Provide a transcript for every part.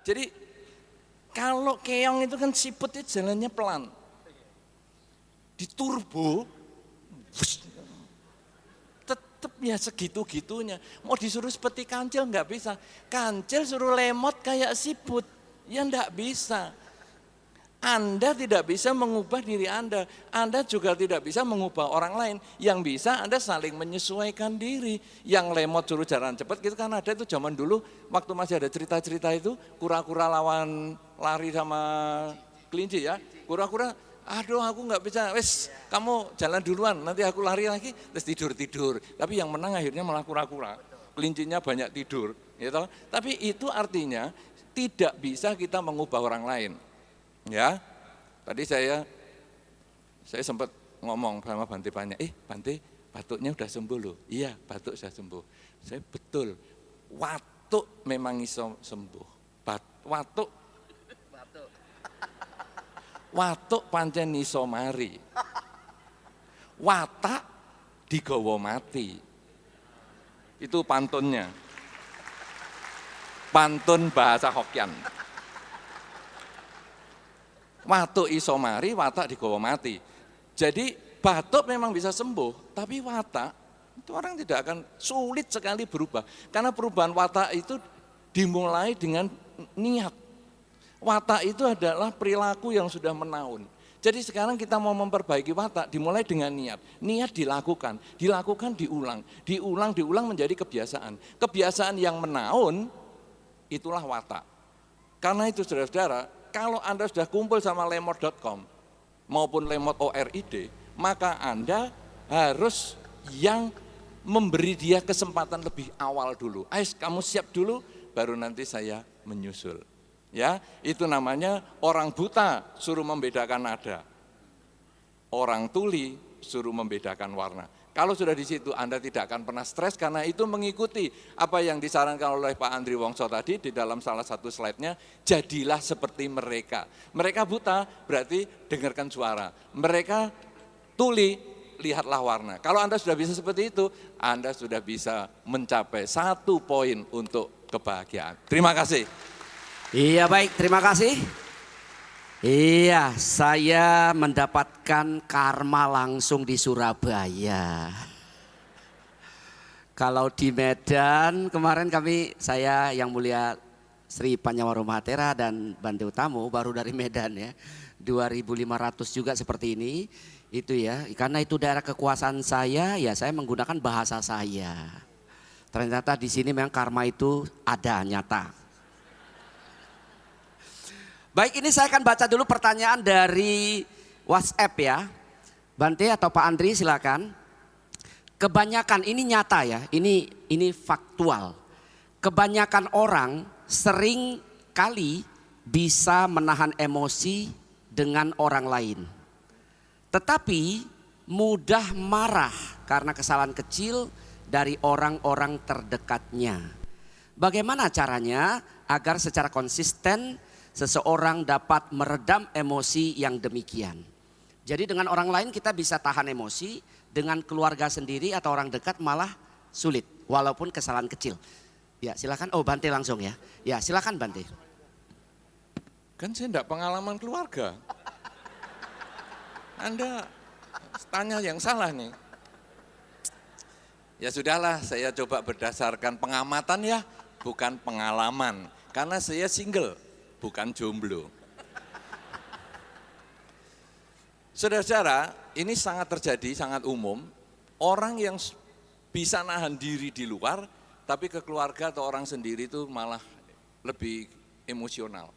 Jadi kalau keong itu kan siput itu jalannya pelan. Diturbo, tetap ya segitu-gitunya. Mau disuruh seperti kancil nggak bisa. Kancil suruh lemot kayak siput, ya nggak bisa. Anda tidak bisa mengubah diri Anda juga tidak bisa mengubah orang lain. Yang bisa Anda saling menyesuaikan diri. Yang lemot suruh jalan cepat gitu kan ada itu zaman dulu waktu masih ada cerita-cerita itu kura-kura lawan lari sama kelinci ya. Kura-kura, aduh aku nggak bisa, wes kamu jalan duluan nanti aku lari lagi terus tidur. Tapi yang menang akhirnya malah kura-kura. Kelincinya banyak tidur, gitu. Tapi itu artinya tidak bisa kita mengubah orang lain. Ya, tadi saya sempat ngomong sama Bante Panya, Bante batuknya udah sembuh loh. Iya, batuk sudah sembuh. Saya betul, watuk memang iso sembuh. Watuk pancen iso mari. Watak digawa mati. Itu pantunnya. Pantun bahasa Hokkian. Watuk iso mari, watak digawa mati. Jadi batuk memang bisa sembuh, tapi watak itu orang tidak akan, sulit sekali berubah. Karena perubahan watak itu dimulai dengan niat. Watak itu adalah perilaku yang sudah menaun. Jadi sekarang kita mau memperbaiki watak dimulai dengan niat. Niat dilakukan diulang menjadi kebiasaan. Kebiasaan yang menaun itulah watak. Karena itu saudara-saudara, kalau Anda sudah kumpul sama lemot.com maupun lemot ORID, maka Anda harus yang memberi dia kesempatan lebih awal dulu. Ayo kamu siap dulu, baru nanti saya menyusul. Ya, itu namanya orang buta suruh membedakan nada. Orang tuli suruh membedakan warna. Kalau sudah di situ Anda tidak akan pernah stres karena itu mengikuti apa yang disarankan oleh Pak Andri Wongso tadi di dalam salah satu slide-nya, jadilah seperti mereka. Mereka buta berarti dengarkan suara. Mereka tuli, lihatlah warna. Kalau Anda sudah bisa seperti itu, Anda sudah bisa mencapai 1 poin untuk kebahagiaan. Terima kasih. Iya baik, terima kasih. Iya, saya mendapatkan karma langsung di Surabaya. Kalau di Medan kemarin saya yang mulia Sri Panyawaru Mahatera dan Bante Utamo baru dari Medan ya. 2.500 juga seperti ini. Itu ya, karena itu daerah kekuasaan saya, ya saya menggunakan bahasa saya. Ternyata di sini memang karma itu ada, nyata. Baik, ini saya akan baca dulu pertanyaan dari WhatsApp ya. Bante atau Pak Andri silakan. Kebanyakan, ini nyata ya, ini faktual. Kebanyakan orang sering kali bisa menahan emosi dengan orang lain. Tetapi mudah marah karena kesalahan kecil dari orang-orang terdekatnya. Bagaimana caranya agar secara konsisten seseorang dapat meredam emosi yang demikian? Jadi dengan orang lain kita bisa tahan emosi, dengan keluarga sendiri atau orang dekat malah sulit walaupun kesalahan kecil. Ya silakan, oh Bante langsung ya. Ya silakan Bante. Kan saya enggak pengalaman keluarga. Anda tanya yang salah nih. Ya sudahlah, saya coba berdasarkan pengamatan ya, bukan pengalaman. Karena saya single, bukan jomblo. Saudara-saudara, ini sangat terjadi, sangat umum. Orang yang bisa nahan diri di luar, tapi ke keluarga atau orang sendiri itu malah lebih emosional.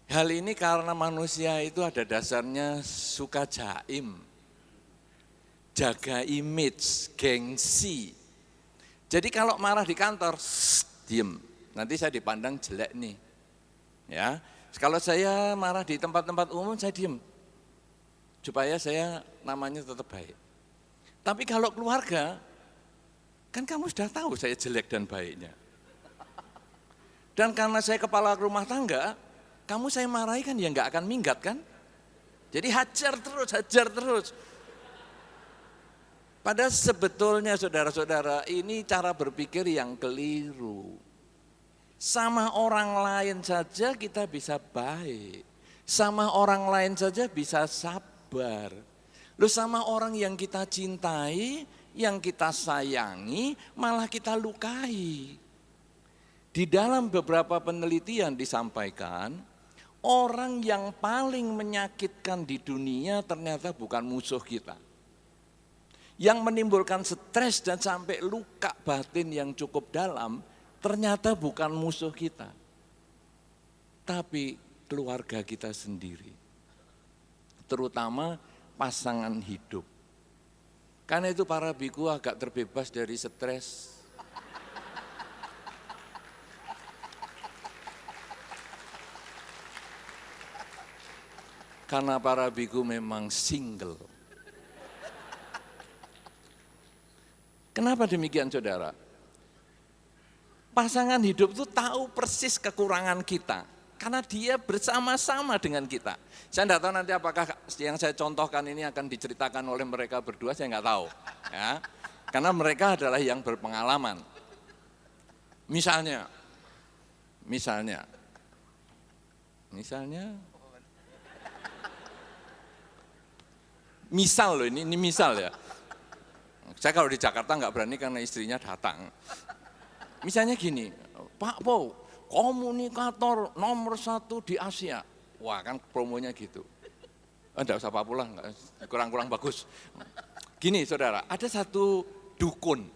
Hal ini karena manusia itu ada dasarnya suka jaim, jaga image, gengsi. Jadi kalau marah di kantor, diem, nanti saya dipandang jelek nih. Ya, kalau saya marah di tempat-tempat umum saya diem, supaya saya namanya tetap baik. Tapi kalau keluarga, kan kamu sudah tahu saya jelek dan baiknya. Dan karena saya kepala rumah tangga, kamu saya marahi kan ya nggak akan minggat kan? Jadi hajar terus. Padahal sebetulnya saudara-saudara ini cara berpikir yang keliru. Sama orang lain saja kita bisa baik. Sama orang lain saja bisa sabar. Loh, sama orang yang kita cintai, yang kita sayangi, malah kita lukai. Di dalam beberapa penelitian disampaikan, orang yang paling menyakitkan di dunia ternyata bukan musuh kita. Yang menimbulkan stres dan sampai luka batin yang cukup dalam, ternyata bukan musuh kita. Tapi keluarga kita sendiri. Terutama pasangan hidup. Karena itu para biku agak terbebas dari stres. Karena para biku memang single. Kenapa demikian saudara? Pasangan hidup itu tahu persis kekurangan kita. Karena dia bersama-sama dengan kita. Saya tidak tahu nanti apakah yang saya contohkan ini akan diceritakan oleh mereka berdua, saya nggak tahu. Ya. Karena mereka adalah yang berpengalaman. Misalnya misal loh, ini misal ya. Saya kalau di Jakarta nggak berani karena istrinya datang. Misalnya gini, Pak Po, komunikator nomor 1 di Asia. Wah kan promonya gitu. Enggak usah Pak pulang, kurang-kurang bagus. Gini saudara, ada satu dukun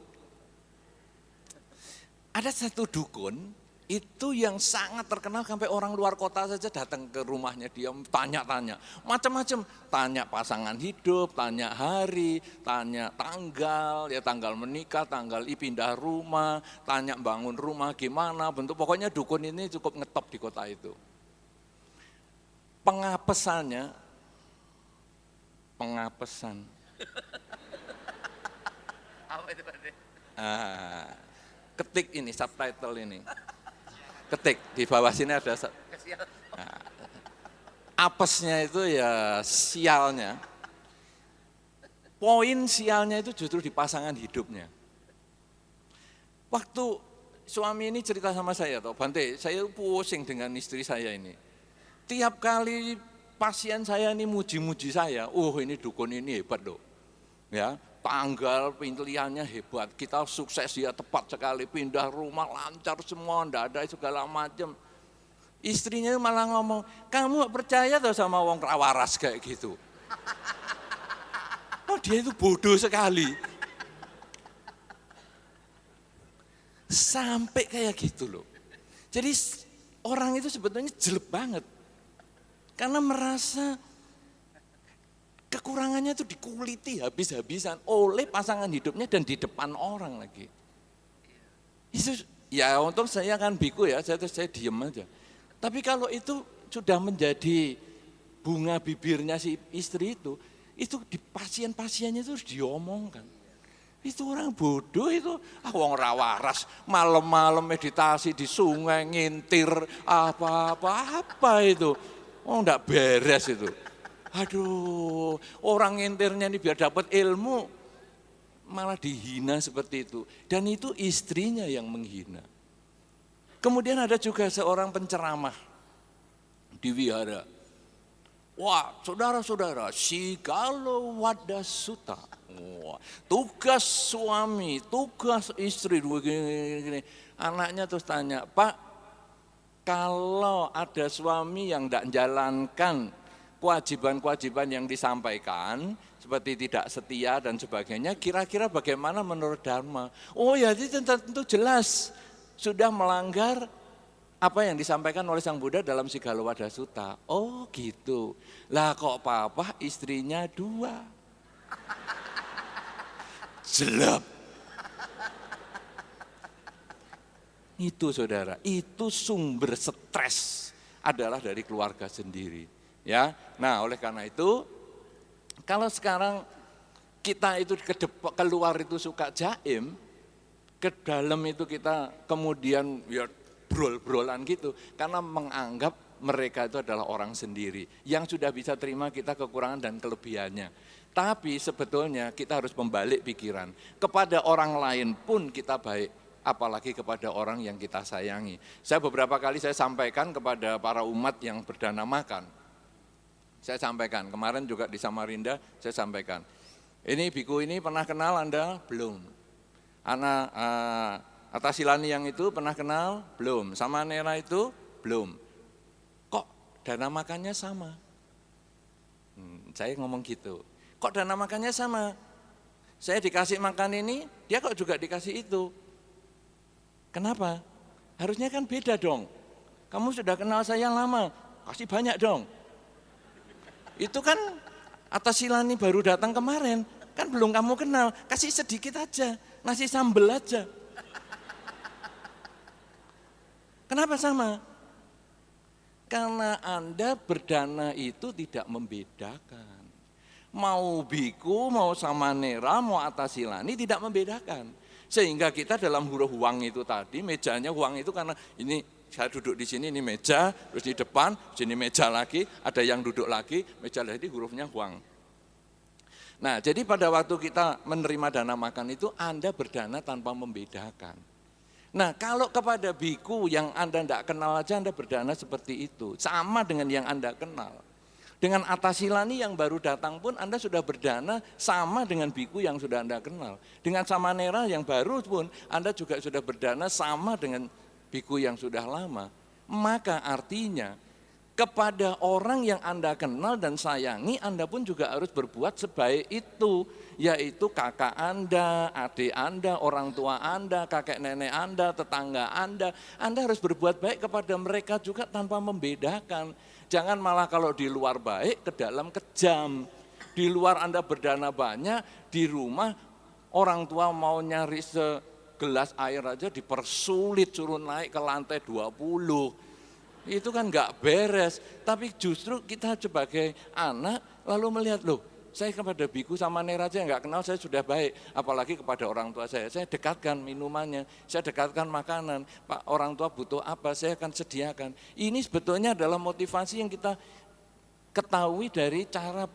itu yang sangat terkenal sampai orang luar kota saja datang ke rumahnya, dia tanya-tanya macam-macam, tanya pasangan hidup, tanya hari, tanya tanggal, ya tanggal menikah, tanggal pindah rumah, tanya bangun rumah gimana, bentuk pokoknya dukun ini cukup ngetop di kota itu. Pengapesan. Apa itu Pak? Ketik ini subtitle ini. Ketik di bawah sini ada apesnya itu ya sialnya. Poin sialnya itu justru di pasangan hidupnya. Waktu suami ini cerita sama saya, toh Bante, saya pusing dengan istri saya ini. Tiap kali pasien saya ini muji-muji saya, ini dukun ini hebat loh. Ya, tanggal pilihannya hebat, kita sukses ya tepat sekali, pindah rumah lancar semua, enggak ada segala macam. Istrinya malah ngomong, kamu percaya tuh sama wong rawaras kayak gitu. Oh dia itu bodoh sekali. Sampai kayak gitu loh. Jadi orang itu sebetulnya jelek banget. Karena merasa kekurangannya itu dikuliti habis-habisan oleh pasangan hidupnya dan di depan orang lagi. Itu ya untung saya kan biku ya, saya diem aja. Tapi kalau itu sudah menjadi bunga bibirnya si istri itu di pasien-pasiennya itu harus diomongkan. Itu orang bodoh itu, wong rawaras, malam-malam meditasi di sungai, ngintir, apa itu. Oh enggak beres itu. Aduh, orang ngintirnya ini biar dapat ilmu, malah dihina seperti itu. Dan itu istrinya yang menghina. Kemudian ada juga seorang penceramah di wihara. Wah, saudara-saudara, Sigalo Wadasuta. Wah, tugas suami, tugas istri, gini. Anaknya terus tanya, Pak, kalau ada suami yang tidak menjalankan kewajiban-kewajiban yang disampaikan, seperti tidak setia dan sebagainya, kira-kira bagaimana menurut Dharma? Oh ya, itu tentu jelas, sudah melanggar apa yang disampaikan oleh Sang Buddha dalam Sigalo Wadasuta. Oh gitu. Lah kok papa istrinya 2. Jelek. Itu saudara, itu sumber stres adalah dari keluarga sendiri. Ya, nah oleh karena itu, kalau sekarang kita itu keluar itu suka jaim, ke dalam itu kita kemudian ya brol-brolan gitu, karena menganggap mereka itu adalah orang sendiri yang sudah bisa terima kita kekurangan dan kelebihannya. Tapi sebetulnya kita harus membalik pikiran, kepada orang lain pun kita baik, apalagi kepada orang yang kita sayangi. Saya beberapa kali saya sampaikan kepada para umat yang berdana makan. Saya sampaikan, kemarin juga di Samarinda saya sampaikan. Ini biku ini pernah kenal Anda? Belum. Anak Atasilani yang itu pernah kenal? Belum. Samanera itu? Belum. Kok dana makannya sama? Saya ngomong gitu. Kok dana makannya sama? Saya dikasih makan ini, dia kok juga dikasih itu. Kenapa? Harusnya kan beda dong. Kamu sudah kenal saya lama, kasih banyak dong. Itu kan Atasilani baru datang kemarin, kan belum kamu kenal, kasih sedikit aja, nasi sambel aja. Kenapa sama? Karena Anda berdana itu tidak membedakan. Mau biku, mau samanera, mau Atasilani tidak membedakan. Sehingga kita dalam huruf huang itu tadi, mejanya huang itu karena ini saya duduk di sini, ini meja, terus di depan, sini meja lagi, ada yang duduk lagi, meja lagi, hurufnya huang. Nah, jadi pada waktu kita menerima dana makan itu, Anda berdana tanpa membedakan. Nah, kalau kepada biku yang Anda tidak kenal aja, Anda berdana seperti itu. Sama dengan yang Anda kenal. Dengan Atasilani yang baru datang pun Anda sudah berdana sama dengan biku yang sudah Anda kenal. Dengan samanera yang baru pun Anda juga sudah berdana sama dengan biku yang sudah lama. Maka artinya kepada orang yang Anda kenal dan sayangi, Anda pun juga harus berbuat sebaik itu. Yaitu kakak Anda, adik Anda, orang tua Anda, kakek nenek Anda, tetangga Anda. Anda harus berbuat baik kepada mereka juga tanpa membedakan. Jangan malah kalau di luar baik, ke dalam kejam. Di luar Anda berdana banyak, di rumah orang tua mau nyari segelas air aja dipersulit suruh naik ke lantai 20. Itu kan enggak beres. Tapi justru kita sebagai anak lalu melihat, loh saya kepada biku sama nera aja enggak kenal saya sudah baik. Apalagi kepada orang tua saya dekatkan minumannya, saya dekatkan makanan. Pak, orang tua butuh apa, saya akan sediakan. Ini sebetulnya adalah motivasi yang kita ketahui dari cara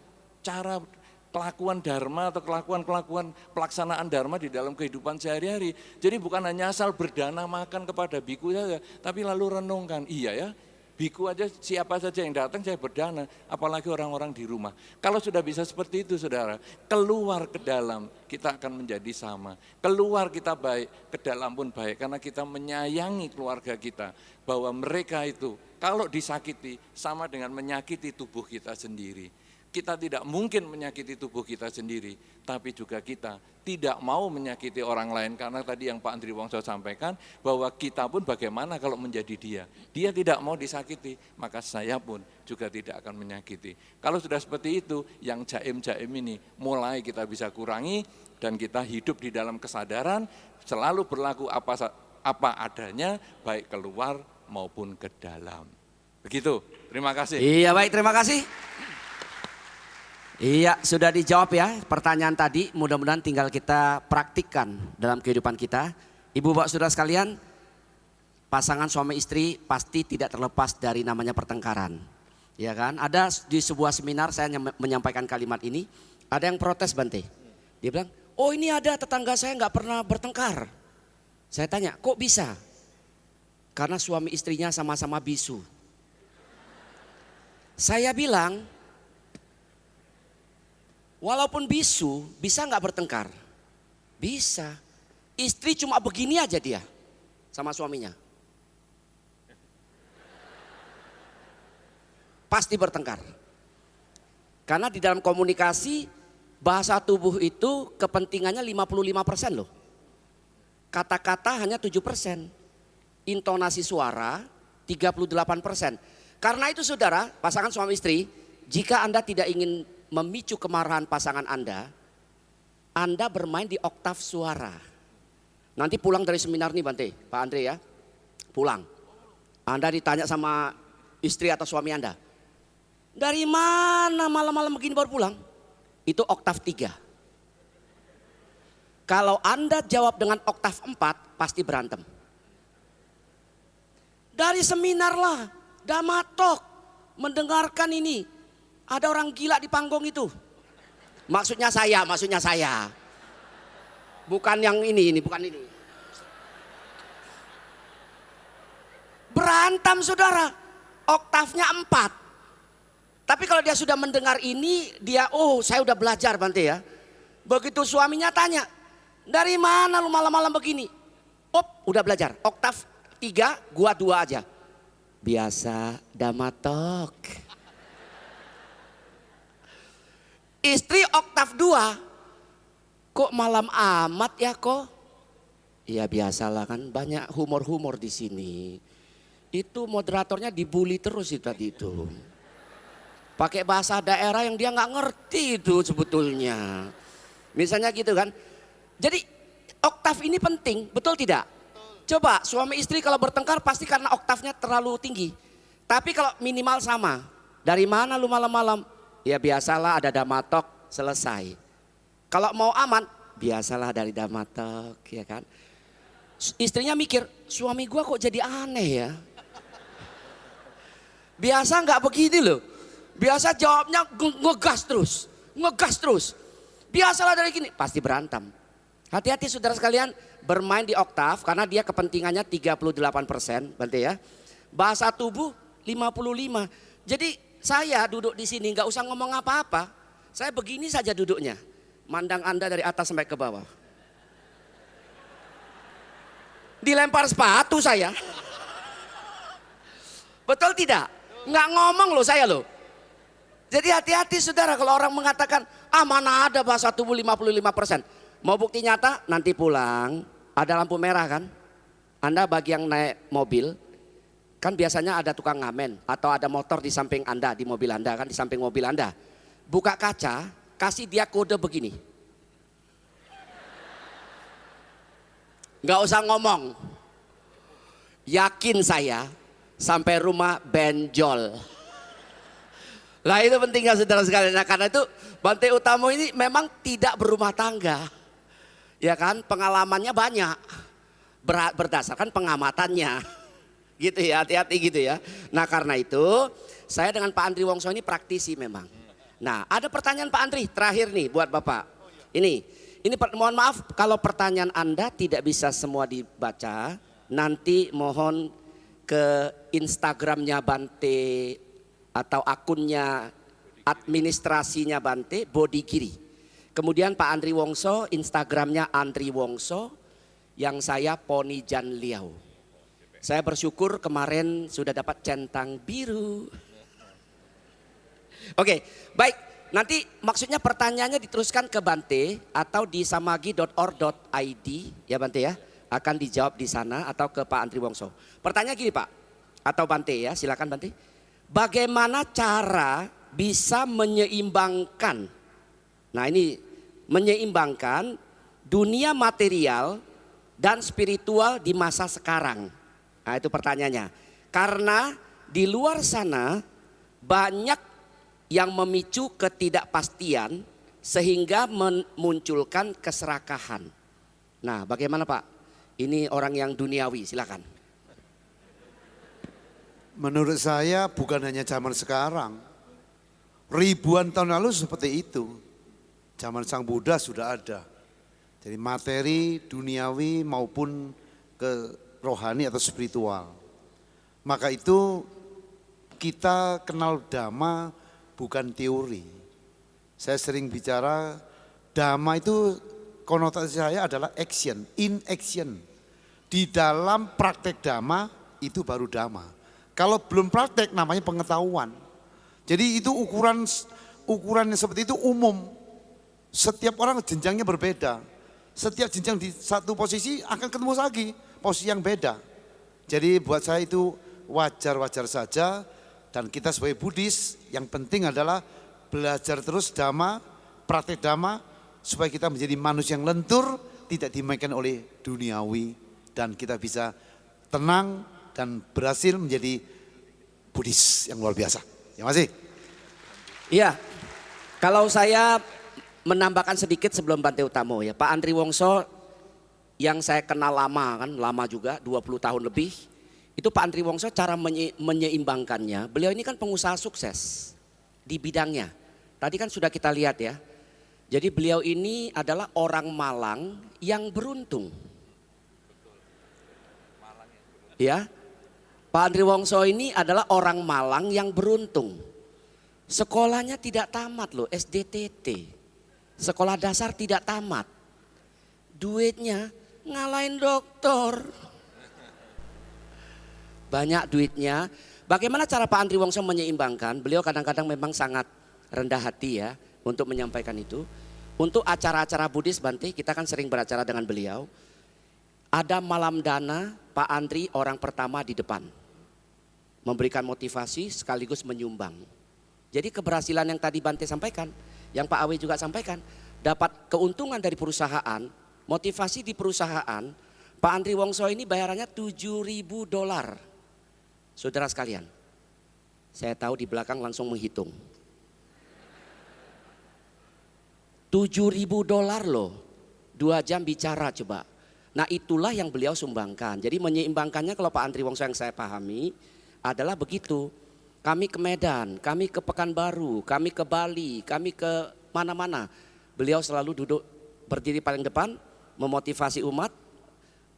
kelakuan dharma atau kelakuan pelaksanaan dharma di dalam kehidupan sehari-hari. Jadi bukan hanya asal berdana makan kepada biku saja, tapi lalu renungkan, iya ya, biku aja siapa saja yang datang saya berdana, apalagi orang-orang di rumah. Kalau sudah bisa seperti itu saudara, keluar ke dalam kita akan menjadi sama. Keluar kita baik, ke dalam pun baik, karena kita menyayangi keluarga kita. Bahwa mereka itu kalau disakiti sama dengan menyakiti tubuh kita sendiri. Kita tidak mungkin menyakiti tubuh kita sendiri, tapi juga kita tidak mau menyakiti orang lain. Karena tadi yang Pak Andri Wongso sampaikan, bahwa kita pun bagaimana kalau menjadi dia. Dia tidak mau disakiti, maka saya pun juga tidak akan menyakiti. Kalau sudah seperti itu, yang jaim-jaim ini mulai kita bisa kurangi, dan kita hidup di dalam kesadaran, selalu berlaku apa adanya, baik keluar maupun ke dalam. Begitu, terima kasih. Iya baik, terima kasih. Iya, sudah dijawab ya pertanyaan tadi, mudah-mudahan tinggal kita praktikkan dalam kehidupan kita. Ibu bapak saudara sekalian, pasangan suami istri pasti tidak terlepas dari namanya pertengkaran. Ya kan, ada di sebuah seminar saya menyampaikan kalimat ini, ada yang protes Bante. Dia bilang, oh ini ada tetangga saya nggak pernah bertengkar. Saya tanya, kok bisa? Karena suami istrinya sama-sama bisu. Saya bilang, walaupun bisu, bisa nggak bertengkar? Bisa. Istri cuma begini aja dia sama suaminya. Pasti bertengkar. Karena di dalam komunikasi, bahasa tubuh itu kepentingannya 55% loh. Kata-kata hanya 7%. Intonasi suara 38%. Karena itu saudara, pasangan suami istri, jika Anda tidak ingin memicu kemarahan pasangan Anda bermain di oktav suara. Nanti pulang dari seminar nih Bante, Pak Andre ya, pulang. Anda ditanya sama istri atau suami Anda, dari mana malam-malam begini baru pulang? Itu oktav 3. Kalau Anda jawab dengan oktav 4, pasti berantem. Dari seminar lah, damatok, mendengarkan ini. Ada orang gila di panggung itu. Maksudnya saya. Bukan yang ini bukan ini. Berantem saudara, oktavnya 4. Tapi kalau dia sudah mendengar ini, dia saya udah belajar Bante ya. Begitu suaminya tanya, dari mana lu malam-malam begini? Udah belajar, oktav 3, gua 2 aja. Biasa damatok. Istri oktav 2, kok malam amat ya kok? Ya biasalah kan, banyak humor-humor di sini. Itu moderatornya dibully terus itu tadi itu. Pakai bahasa daerah yang dia nggak ngerti itu sebetulnya. Misalnya gitu kan. Jadi oktav ini penting, betul tidak? Coba suami istri kalau bertengkar pasti karena oktavnya terlalu tinggi. Tapi kalau minimal sama. Dari mana lu malam-malam? Ya biasalah ada damatok, selesai. Kalau mau aman, biasalah dari damatok, ya kan? Istrinya mikir, suami gua kok jadi aneh ya? Biasa nggak begini loh. Biasa jawabnya ngegas terus. Biasalah dari gini, pasti berantem. Hati-hati saudara sekalian, bermain di oktav karena dia kepentingannya 38%, Bante ya. Bahasa tubuh 55. Jadi saya duduk di sini nggak usah ngomong apa-apa. Saya begini saja duduknya. Mandang Anda dari atas sampai ke bawah. Dilempar sepatu saya. Betul tidak? Nggak ngomong loh saya loh. Jadi hati-hati saudara kalau orang mengatakan, mana ada bahasa tubuh 55%. Mau bukti nyata? Nanti pulang, ada lampu merah kan? Anda bagi yang naik mobil, kan biasanya ada tukang ngamen. Atau ada motor di samping Anda, di mobil Anda kan, di samping mobil Anda. Buka kaca, kasih dia kode begini. Nggak usah ngomong. Yakin saya sampai rumah benjol. Lah itu pentingnya saudara sekalian. Nah, karena itu Bante Utomo ini memang tidak berumah tangga. Ya kan, pengalamannya banyak. Berdasarkan pengamatannya. Gitu ya, hati-hati gitu ya. Nah karena itu saya dengan Pak Andri Wongso ini praktisi memang. Nah ada pertanyaan Pak Andri terakhir nih buat Bapak. Ini mohon maaf kalau pertanyaan Anda tidak bisa semua dibaca. Nanti mohon ke Instagramnya Bante atau akunnya administrasinya Bante, Bodi Kiri. Kemudian Pak Andri Wongso, Instagramnya Andri Wongso, yang saya Poni Jan Liao. Saya bersyukur kemarin sudah dapat centang biru. Oke, baik. Nanti maksudnya pertanyaannya diteruskan ke Bante atau di samagi.or.id ya Bante ya. Akan dijawab di sana atau ke Pak Andri Wongso. Pertanyaan gini Pak, atau Bante ya, silakan Bante. Bagaimana cara bisa menyeimbangkan, nah ini menyeimbangkan dunia material dan spiritual di masa sekarang. Nah itu pertanyaannya. Karena di luar sana banyak yang memicu ketidakpastian sehingga memunculkan keserakahan. Nah bagaimana Pak? Ini orang yang duniawi, silakan. Menurut saya bukan hanya zaman sekarang. Ribuan tahun lalu seperti itu. Zaman Sang Buddha sudah ada. Jadi materi duniawi maupun ke rohani atau spiritual. Maka itu kita kenal Dhamma bukan teori. Saya sering bicara Dhamma itu konotasi saya adalah action, in action. Di dalam praktek Dhamma itu baru Dhamma. Kalau belum praktek namanya pengetahuan. Jadi itu ukuran yang seperti itu umum. Setiap orang jenjangnya berbeda. Setiap jenjang di satu posisi akan ketemu lagi posisi yang beda. Jadi buat saya itu wajar-wajar saja. Dan kita sebagai Buddhis yang penting adalah belajar terus Dhamma, praktek Dhamma. Supaya kita menjadi manusia yang lentur, tidak dimainkan oleh duniawi. Dan kita bisa tenang dan berhasil menjadi Buddhis yang luar biasa. Terima kasih. Iya, kalau saya menambahkan sedikit sebelum Bante Utomo ya. Pak Andri Wongso yang saya kenal lama kan, lama juga 20 tahun lebih. Itu Pak Andri Wongso cara menyeimbangkannya. Beliau ini kan pengusaha sukses di bidangnya. Tadi kan sudah kita lihat ya. Jadi beliau ini adalah orang Malang yang beruntung. Ya, Pak Andri Wongso ini adalah orang Malang yang beruntung. Sekolahnya tidak tamat loh, SDTT. Sekolah dasar tidak tamat. Duitnya ngalahin doktor. Banyak duitnya. Bagaimana cara Pak Andri Wongso menyeimbangkan? Beliau kadang-kadang memang sangat rendah hati ya untuk menyampaikan itu. Untuk acara-acara Buddhis Bante, kita kan sering beracara dengan beliau. Ada malam dana, Pak Andri orang pertama di depan. Memberikan motivasi sekaligus menyumbang. Jadi keberhasilan yang tadi Bante sampaikan, yang Pak Awe juga sampaikan, dapat keuntungan dari perusahaan, motivasi di perusahaan, Pak Andri Wongso ini bayarannya $7.000. Saudara sekalian, saya tahu di belakang langsung menghitung. $7.000 loh, 2 jam bicara coba. Nah itulah yang beliau sumbangkan. Jadi menyeimbangkannya kalau Pak Andri Wongso yang saya pahami adalah begitu. Kami ke Medan, kami ke Pekanbaru, kami ke Bali, kami ke mana-mana. Beliau selalu duduk berdiri paling depan, memotivasi umat.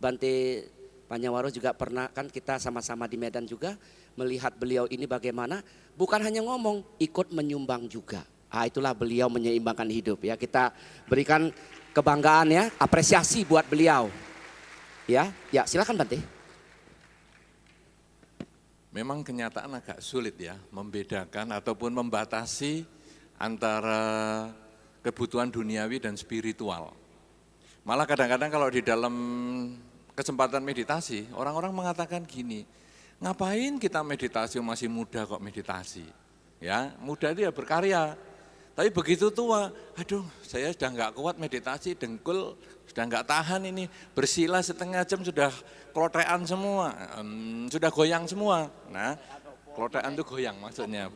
Bante Panyawaro juga pernah, kan kita sama-sama di Medan juga melihat beliau ini bagaimana. Bukan hanya ngomong, ikut menyumbang juga. Itulah beliau menyeimbangkan hidup ya. Kita berikan kebanggaan ya, apresiasi buat beliau. Ya silakan Bante. Memang kenyataan agak sulit ya membedakan ataupun membatasi antara kebutuhan duniawi dan spiritual. Malah kadang-kadang kalau di dalam kesempatan meditasi, orang-orang mengatakan gini, ngapain kita meditasi masih muda kok meditasi? Ya, muda itu ya berkarya. Tapi begitu tua, aduh saya sudah enggak kuat meditasi, dengkul sudah enggak tahan ini, bersila setengah jam sudah klotean semua, sudah goyang semua. Nah, klotean itu goyang maksudnya.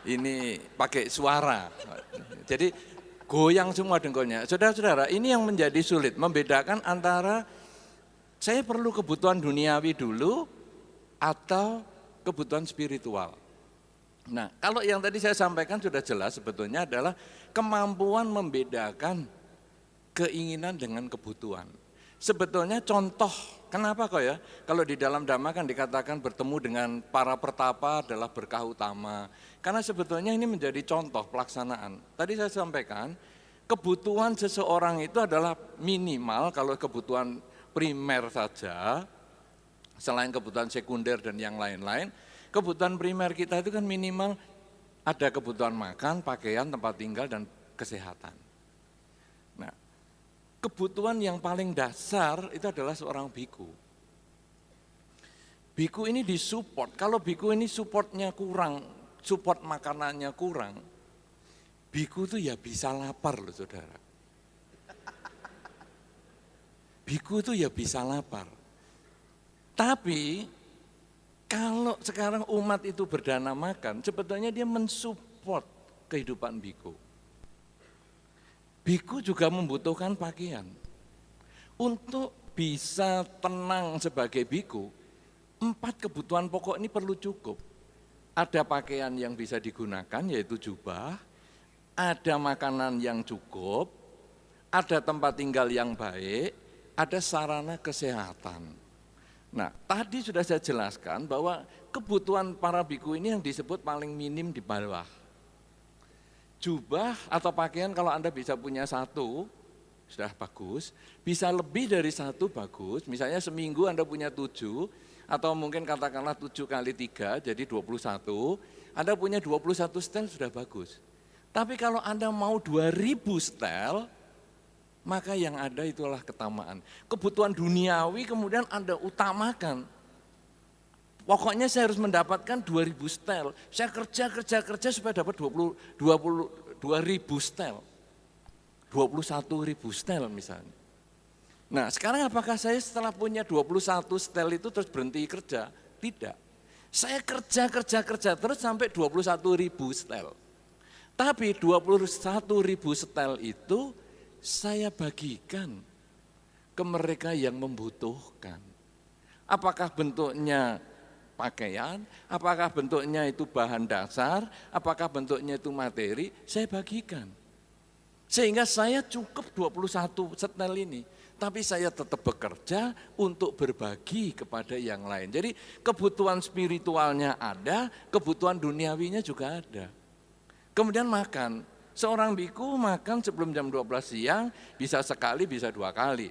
Ini pakai suara. Jadi goyang semua dengkulnya. Saudara-saudara, ini yang menjadi sulit, membedakan antara saya perlu kebutuhan duniawi dulu atau kebutuhan spiritual. Nah, kalau yang tadi saya sampaikan sudah jelas sebetulnya adalah kemampuan membedakan keinginan dengan kebutuhan. Sebetulnya contoh, kenapa kok ya? Kalau di dalam Dhamma kan dikatakan bertemu dengan para pertapa adalah berkah utama. Karena sebetulnya ini menjadi contoh pelaksanaan. Tadi saya sampaikan, kebutuhan seseorang itu adalah minimal kalau kebutuhan primer saja, selain kebutuhan sekunder dan yang lain-lain. Kebutuhan primer kita itu kan minimal ada kebutuhan makan, pakaian, tempat tinggal, dan kesehatan. Nah, kebutuhan yang paling dasar itu adalah seorang biku. Biku ini disupport, kalau biku ini supportnya kurang, support makanannya kurang, biku itu ya bisa lapar loh saudara. Biku itu ya bisa lapar. Tapi kalau sekarang umat itu berdana makan, sebetulnya dia mensupport kehidupan biku. Biku juga membutuhkan pakaian. Untuk bisa tenang sebagai biku, 4 kebutuhan pokok ini perlu cukup. Ada pakaian yang bisa digunakan yaitu jubah, ada makanan yang cukup, ada tempat tinggal yang baik, ada sarana kesehatan. Nah, tadi sudah saya jelaskan bahwa kebutuhan para biku ini yang disebut paling minim di bawah. Jubah atau pakaian kalau Anda bisa punya 1, sudah bagus. Bisa lebih dari 1 bagus, misalnya seminggu Anda punya 7, atau mungkin katakanlah 7 kali 3, jadi 21. Anda punya 21 setel sudah bagus. Tapi kalau Anda mau 2000 setel, maka yang ada itulah ketamaan. Kebutuhan duniawi kemudian Anda utamakan. Pokoknya saya harus mendapatkan 2000 setel. Saya kerja supaya dapat 22.000 setel. 21.000 setel misalnya. Nah sekarang apakah saya setelah punya 21 setel itu terus berhenti kerja? Tidak. Saya kerja terus sampai 21.000 setel. Tapi 21.000 setel itu saya bagikan ke mereka yang membutuhkan. Apakah bentuknya pakaian, apakah bentuknya itu bahan dasar, apakah bentuknya itu materi, saya bagikan. Sehingga saya cukup 21 setel ini. tapi saya tetap bekerja untuk berbagi kepada yang lain. Jadi kebutuhan spiritualnya ada, kebutuhan duniawinya juga ada. Kemudian makan, seorang biku makan sebelum jam 12 siang bisa sekali, bisa 2 kali.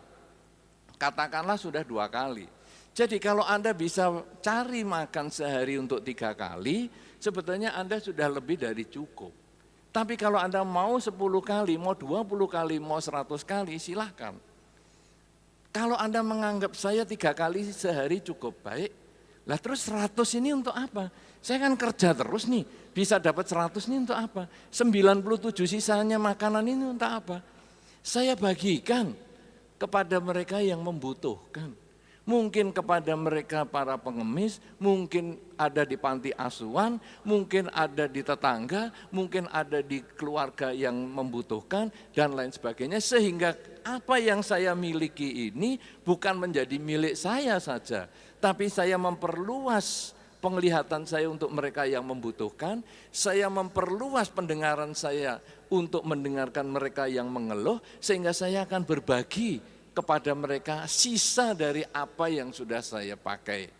Katakanlah sudah 2 kali. Jadi kalau Anda bisa cari makan sehari untuk 3 kali, sebetulnya Anda sudah lebih dari cukup. Tapi kalau Anda mau 10 kali, mau 20 kali, mau 100 kali, silahkan. Kalau Anda menganggap saya 3 kali sehari cukup baik, lah terus 100 ini untuk apa? Saya kan kerja terus nih, bisa dapat 100 ini untuk apa? 97 sisanya makanan ini untuk apa? Saya bagikan kepada mereka yang membutuhkan. Mungkin kepada mereka para pengemis, mungkin ada di panti asuhan, mungkin ada di tetangga, mungkin ada di keluarga yang membutuhkan, dan lain sebagainya. Sehingga apa yang saya miliki ini bukan menjadi milik saya saja, tapi saya memperluas penglihatan saya untuk mereka yang membutuhkan, saya memperluas pendengaran saya untuk mendengarkan mereka yang mengeluh, sehingga saya akan berbagi kepada mereka sisa dari apa yang sudah saya pakai.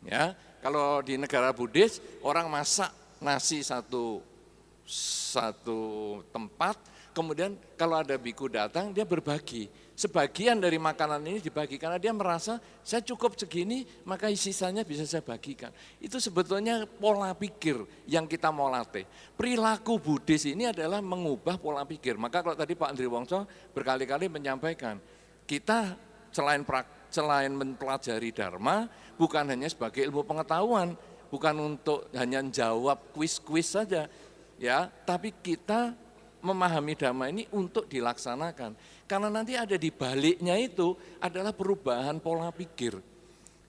Ya, kalau di negara Buddhis orang masak nasi satu tempat, kemudian kalau ada biku datang dia berbagi. Sebagian dari makanan ini dibagi karena dia merasa saya cukup segini, maka sisanya bisa saya bagikan. Itu sebetulnya pola pikir yang kita mau latih. Perilaku Buddhis ini adalah mengubah pola pikir. Maka kalau tadi Pak Andri Wongso berkali-kali menyampaikan, kita selain mempelajari Dharma, bukan hanya sebagai ilmu pengetahuan, bukan untuk hanya jawab kuis-kuis saja, ya, tapi kita memahami Dharma ini untuk dilaksanakan. Karena nanti ada di baliknya itu adalah perubahan pola pikir.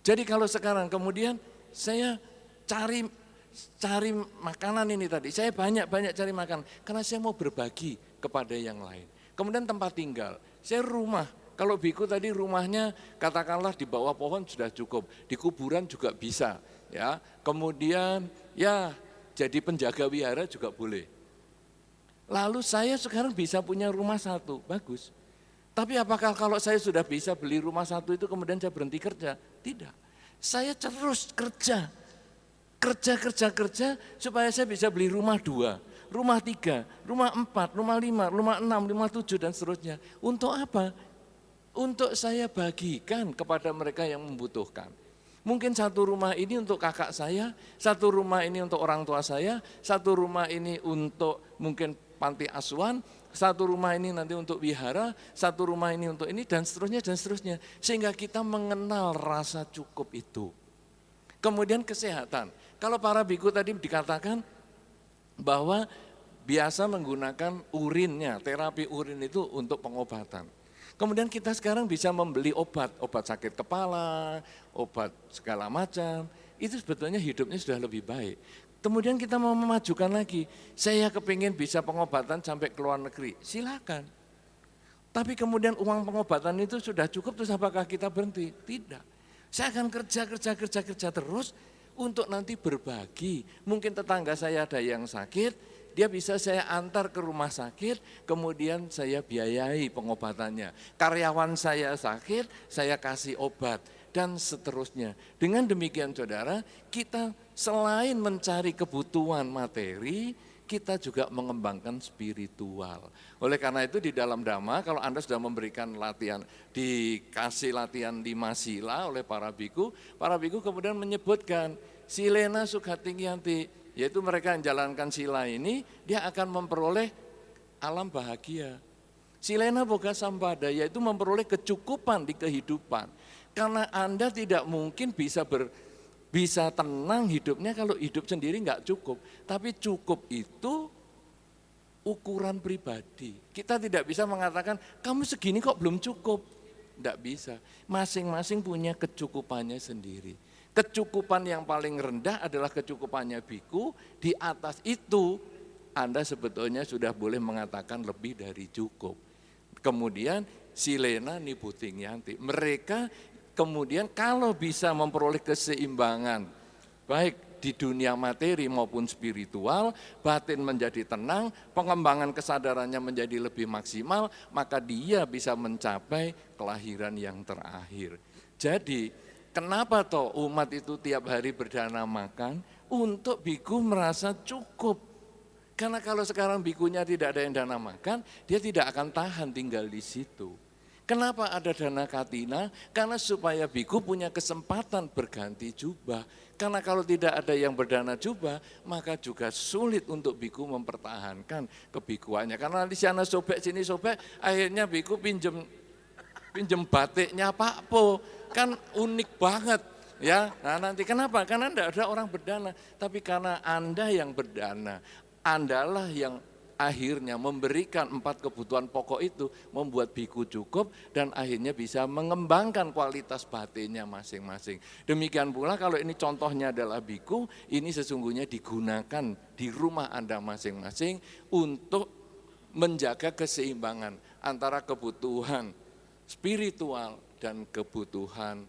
Jadi kalau sekarang kemudian saya cari makanan ini tadi, saya banyak cari makan karena saya mau berbagi kepada yang lain. Kemudian tempat tinggal, saya rumah. Kalau biku tadi rumahnya katakanlah di bawah pohon sudah cukup, di kuburan juga bisa, ya. Kemudian ya jadi penjaga wihara juga boleh. Lalu saya sekarang bisa punya rumah 1, bagus. Tapi apakah kalau saya sudah bisa beli rumah 1 itu kemudian saya berhenti kerja? Tidak. Saya terus kerja supaya saya bisa beli rumah 2, rumah 3, rumah 4, rumah 5, rumah 6, rumah 7 dan seterusnya. Untuk apa? Untuk saya bagikan kepada mereka yang membutuhkan. Mungkin 1 rumah ini untuk kakak saya, 1 rumah ini untuk orang tua saya, 1 rumah ini untuk mungkin panti asuhan, 1 rumah ini nanti untuk wihara, 1 rumah ini untuk ini dan seterusnya. Sehingga kita mengenal rasa cukup itu. Kemudian kesehatan. Kalau para biku tadi dikatakan bahwa biasa menggunakan urinnya, terapi urin itu untuk pengobatan. Kemudian kita sekarang bisa membeli obat sakit kepala, obat segala macam, itu sebetulnya hidupnya sudah lebih baik. Kemudian kita mau memajukan lagi, saya kepingin bisa pengobatan sampai ke luar negeri, silakan. Tapi kemudian uang pengobatan itu sudah cukup, terus apakah kita berhenti? Tidak. Saya akan kerja terus untuk nanti berbagi. Mungkin tetangga saya ada yang sakit, dia bisa saya antar ke rumah sakit, kemudian saya biayai pengobatannya. Karyawan saya sakit, saya kasih obat, dan seterusnya. Dengan demikian saudara, kita selain mencari kebutuhan materi, kita juga mengembangkan spiritual. Oleh karena itu di dalam Dhamma, kalau Anda sudah memberikan latihan, dikasih latihan 5 sila oleh para biku kemudian menyebutkan, silena sukhatingyanti, yaitu mereka yang jalankan sila ini, dia akan memperoleh alam bahagia. Silena boga sampada, yaitu memperoleh kecukupan di kehidupan. Karena Anda tidak mungkin bisa tenang hidupnya kalau hidup sendiri enggak cukup. Tapi cukup itu ukuran pribadi. Kita tidak bisa mengatakan, kamu segini kok belum cukup. Enggak bisa, masing-masing punya kecukupannya sendiri. Kecukupan yang paling rendah adalah kecukupannya biku, di atas itu Anda sebetulnya sudah boleh mengatakan lebih dari cukup. Kemudian silena niputing yanti, mereka kemudian kalau bisa memperoleh keseimbangan, baik di dunia materi maupun spiritual, batin menjadi tenang, pengembangan kesadarannya menjadi lebih maksimal, maka dia bisa mencapai kelahiran yang terakhir. Jadi, kenapa toh umat itu tiap hari berdana makan? Untuk biku merasa cukup. Karena kalau sekarang bikunya tidak ada yang dana makan, dia tidak akan tahan tinggal di situ. Kenapa ada dana katina? Karena supaya biku punya kesempatan berganti jubah. Karena kalau tidak ada yang berdana jubah, maka juga sulit untuk biku mempertahankan kebikuannya. Karena di sana sobek, sini sobek, akhirnya biku pinjem batiknya Pak Po. Kan unik banget. Ya, nah nanti kenapa? Karena tidak ada orang berdana. Tapi karena Anda yang berdana, Andalah yang akhirnya memberikan 4 kebutuhan pokok itu, membuat biku cukup dan akhirnya bisa mengembangkan kualitas batinnya masing-masing. Demikian pula kalau ini contohnya adalah biku, ini sesungguhnya digunakan di rumah Anda masing-masing untuk menjaga keseimbangan antara kebutuhan spiritual dan kebutuhan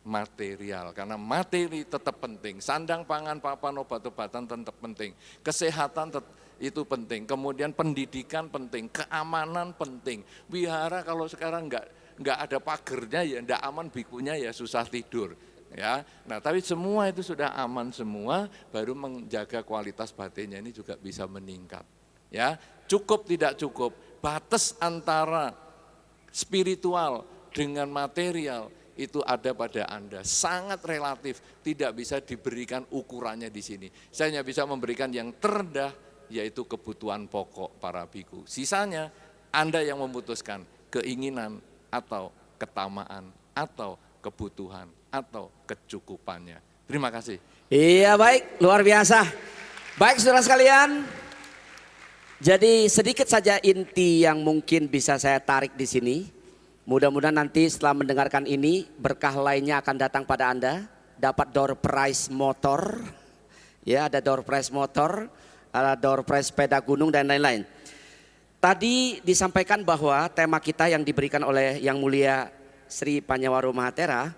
material. Karena materi tetap penting, sandang pangan papan obat-obatan tetap penting, kesehatan itu penting, kemudian pendidikan penting, keamanan penting. Wihara kalau sekarang enggak ada pagernya ya enggak aman, bikunya ya susah tidur. Ya, nah tapi semua itu sudah aman semua, baru menjaga kualitas batinnya ini juga bisa meningkat. Ya, cukup tidak cukup, batas antara spiritual dengan material itu ada pada Anda, sangat relatif, tidak bisa diberikan ukurannya di sini. Saya hanya bisa memberikan yang terendah, yaitu kebutuhan pokok para biku. Sisanya Anda yang memutuskan keinginan atau ketamaan atau kebutuhan atau kecukupannya. Terima kasih. Iya baik, luar biasa. Baik saudara sekalian, jadi sedikit saja inti yang mungkin bisa saya tarik di sini. Mudah-mudahan nanti setelah mendengarkan ini berkah lainnya akan datang pada Anda. Dapat door prize motor, ya ada door prize motor, ada door prize sepeda gunung dan lain-lain. Tadi disampaikan bahwa tema kita yang diberikan oleh Yang Mulia Sri Panyawaru Mahatera,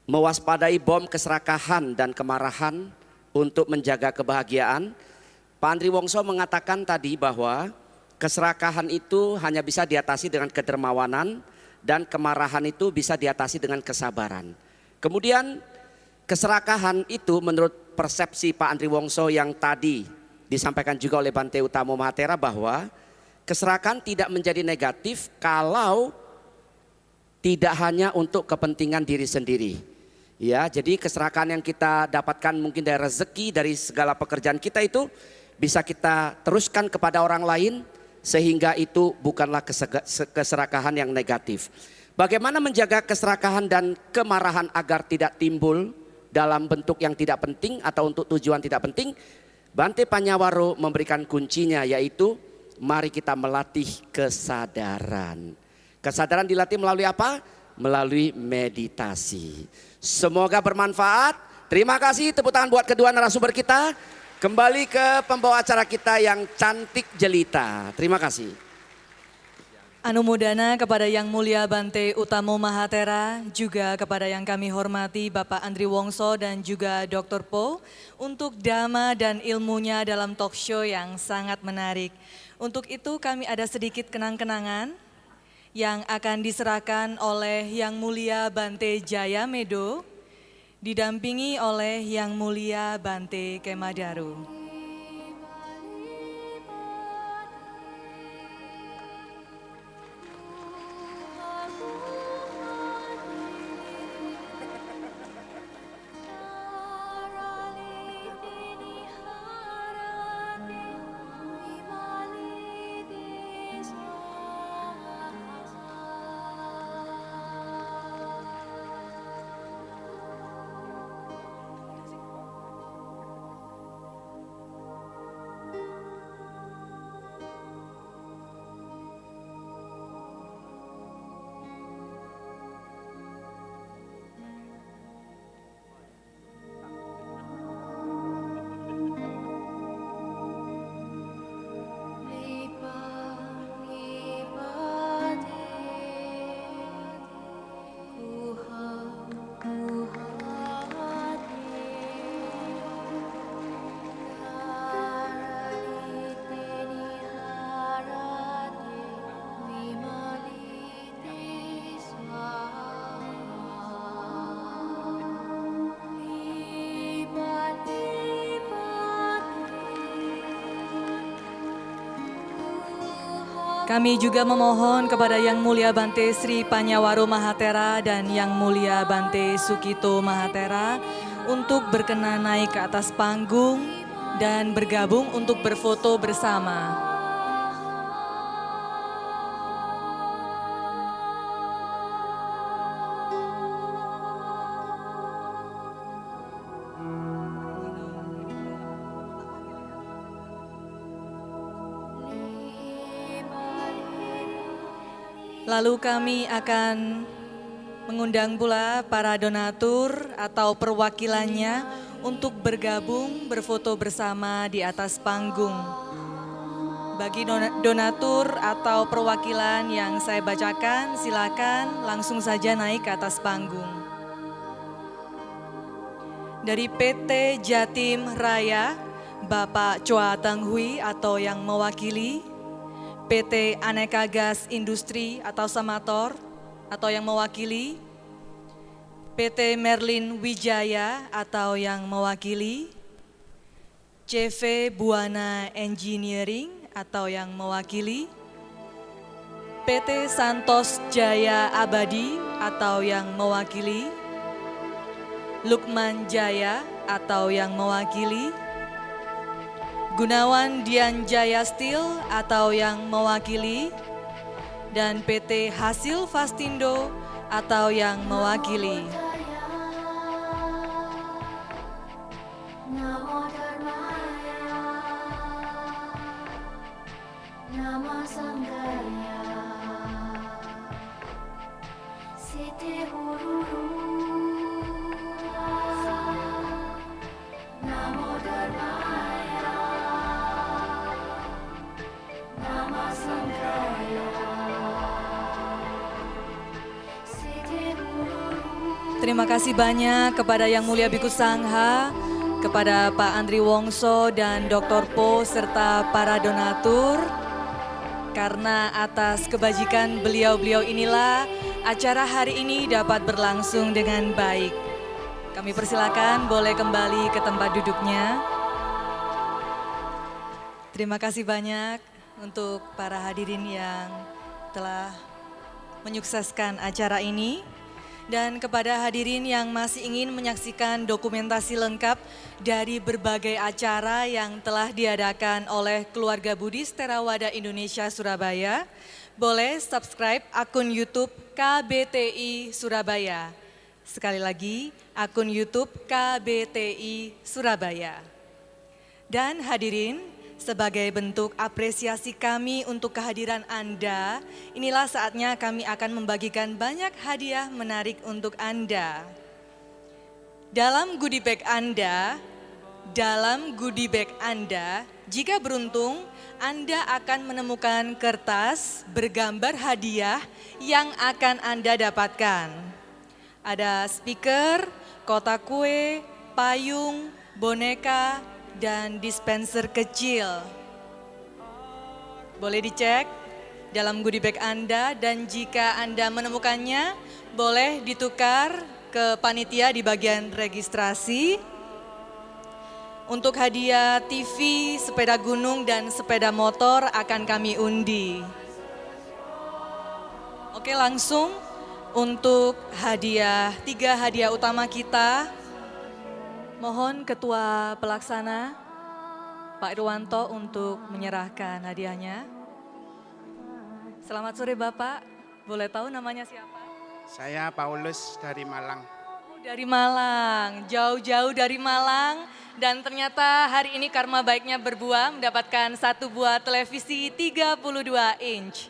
mewaspadai bom keserakahan dan kemarahan untuk menjaga kebahagiaan. Pak Andri Wongso mengatakan tadi bahwa keserakahan itu hanya bisa diatasi dengan kedermawanan dan kemarahan itu bisa diatasi dengan kesabaran. Kemudian keserakahan itu menurut persepsi Pak Andri Wongso yang tadi disampaikan juga oleh Bante Utamo Mahatera bahwa keserakahan tidak menjadi negatif kalau tidak hanya untuk kepentingan diri sendiri. Ya, jadi keserakahan yang kita dapatkan mungkin dari rezeki, dari segala pekerjaan kita itu bisa kita teruskan kepada orang lain, sehingga itu bukanlah keserakahan yang negatif. Bagaimana menjaga keserakahan dan kemarahan agar tidak timbul dalam bentuk yang tidak penting atau untuk tujuan tidak penting? Bante Panyawaru memberikan kuncinya, yaitu mari kita melatih kesadaran. Kesadaran dilatih melalui apa? Melalui meditasi. Semoga bermanfaat. Terima kasih, tepuk tangan buat kedua narasumber kita. Kembali ke pembawa acara kita yang cantik jelita. Terima kasih. Anumodana kepada Yang Mulia Bante Utamo Mahatera, juga kepada yang kami hormati Bapak Andri Wongso dan juga Dr. Po untuk dhamma dan ilmunya dalam talk show yang sangat menarik. Untuk itu kami ada sedikit kenang-kenangan yang akan diserahkan oleh Yang Mulia Bante Jaya Medo, didampingi oleh Yang Mulia Bante Kemadaru. Kami juga memohon kepada Yang Mulia Bante Sri Panyawaro Mahatera dan Yang Mulia Bante Sukito Mahatera untuk berkenan naik ke atas panggung dan bergabung untuk berfoto bersama. Lalu kami akan mengundang pula para donatur atau perwakilannya untuk bergabung berfoto bersama di atas panggung. Bagi donatur atau perwakilan yang saya bacakan, silakan langsung saja naik ke atas panggung. Dari PT Jatim Raya, Bapak Chua Teng Hui atau yang mewakili, PT Aneka Gas Industri atau Samator atau yang mewakili, PT Merlin Wijaya atau yang mewakili, CV Buana Engineering atau yang mewakili, PT Santos Jaya Abadi atau yang mewakili, Lukman Jaya atau yang mewakili, Gunawan Dian Jaya Steel atau yang mewakili, dan PT Hasil Fastindo atau yang mewakili. Namo Dharmaya, Namo Sanghaya, Siti Hururu, Namo Dharmaya, Namo Sanghaya, Siti Hururu. Terima kasih banyak kepada Yang Mulia Bhikkhu Sangha, kepada Pak Andri Wongso dan Dr. Po serta para donatur. Karena atas kebajikan beliau-beliau inilah acara hari ini dapat berlangsung dengan baik. Kami persilakan boleh kembali ke tempat duduknya. Terima kasih banyak untuk para hadirin yang telah menyukseskan acara ini. Dan kepada hadirin yang masih ingin menyaksikan dokumentasi lengkap dari berbagai acara yang telah diadakan oleh Keluarga Buddhis Theravada Indonesia Surabaya, boleh subscribe akun YouTube KBTI Surabaya. Sekali lagi, akun YouTube KBTI Surabaya. Dan hadirin, sebagai bentuk apresiasi kami untuk kehadiran Anda, inilah saatnya kami akan membagikan banyak hadiah menarik untuk Anda. Dalam goodie bag Anda, jika beruntung, Anda akan menemukan kertas bergambar hadiah yang akan Anda dapatkan. Ada speaker, kotak kue, payung, boneka, dan dispenser kecil. Boleh dicek dalam goodie bag Anda, dan jika Anda menemukannya, boleh ditukar ke panitia di bagian registrasi. Untuk hadiah TV, sepeda gunung, dan sepeda motor akan kami undi. Oke, langsung untuk hadiah, 3 hadiah utama kita. Mohon Ketua Pelaksana Pak Irwanto untuk menyerahkan hadiahnya. Selamat sore Bapak, boleh tahu namanya siapa? Saya Paulus dari Malang. Dari Malang, jauh-jauh dari Malang, dan ternyata hari ini karma baiknya berbuah mendapatkan 1 buah televisi 32 inch.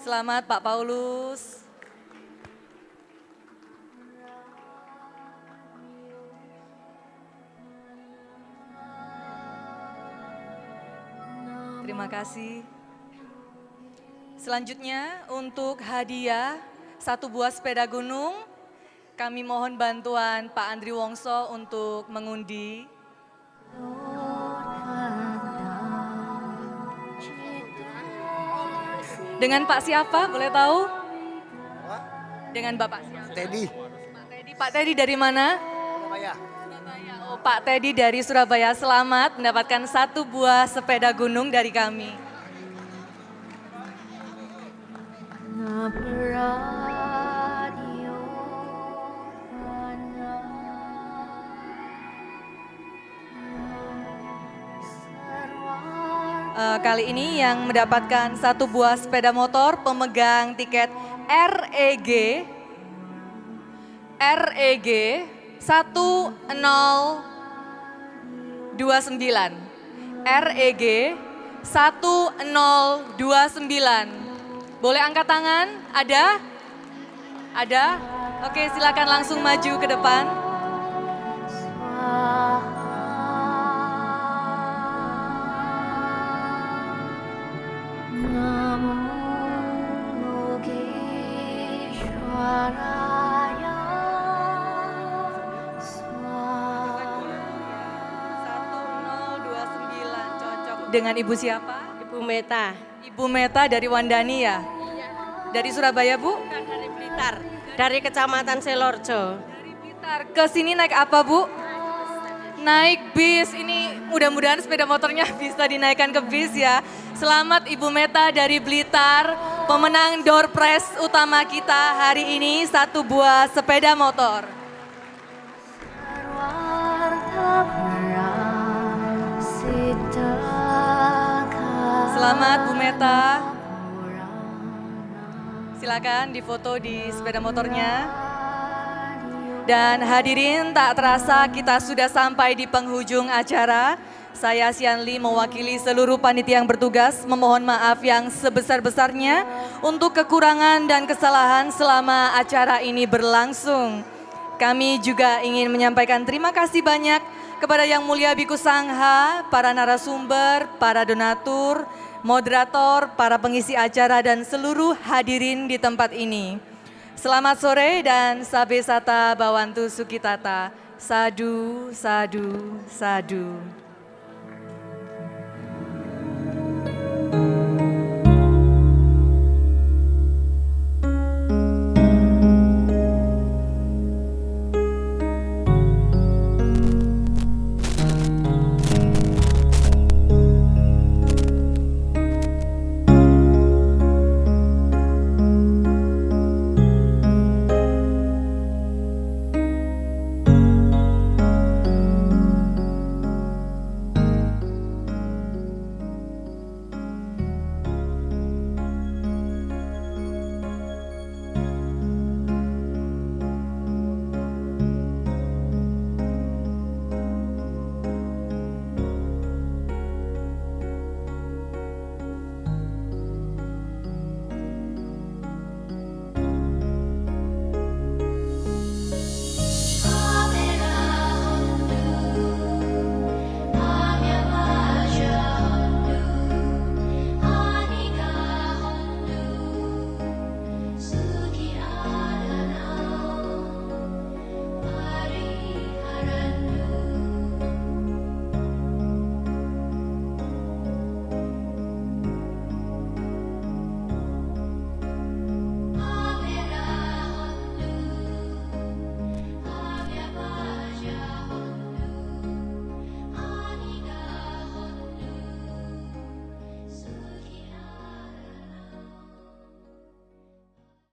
Selamat Pak Paulus. Terima kasih. Selanjutnya untuk hadiah 1 buah sepeda gunung, kami mohon bantuan Pak Andri Wongso untuk mengundi. Dengan Pak siapa, boleh tahu? Dengan Bapak siapa? Teddy. Pak Teddy dari mana? Surabaya. Oh, Pak Teddy dari Surabaya, selamat mendapatkan 1 buah sepeda gunung dari kami. kali ini yang mendapatkan satu buah sepeda motor pemegang tiket REG 1029. REG 1029. Boleh angkat tangan? Ada? Ada? Oke, silakan langsung maju ke depan. Namo Yogeshwaraya Swaha. 1029, cocok. Dengan Ibu siapa? Ibu Meta. Ibu Meta dari Wandani ya? Dari Surabaya, Bu? Dari Blitar. Dari Kecamatan Selorjo. Dari Blitar. Ke sini naik apa, Bu? Naik bis. Ini mudah-mudahan sepeda motornya bisa dinaikkan ke bis ya. Selamat Ibu Meta dari Blitar, pemenang door prize utama kita hari ini, satu buah sepeda motor. Selamat Bu Meta. Silakan difoto di sepeda motornya. Dan hadirin, tak terasa kita sudah sampai di penghujung acara. Saya Sianli mewakili seluruh panitia yang bertugas memohon maaf yang sebesar-besarnya untuk kekurangan dan kesalahan selama acara ini berlangsung. Kami juga ingin menyampaikan terima kasih banyak kepada Yang Mulia Biku Sangha, para narasumber, para donatur, moderator, para pengisi acara dan seluruh hadirin di tempat ini. Selamat sore dan sabe sata bawantu sukitata. Sadu, sadu, sadu.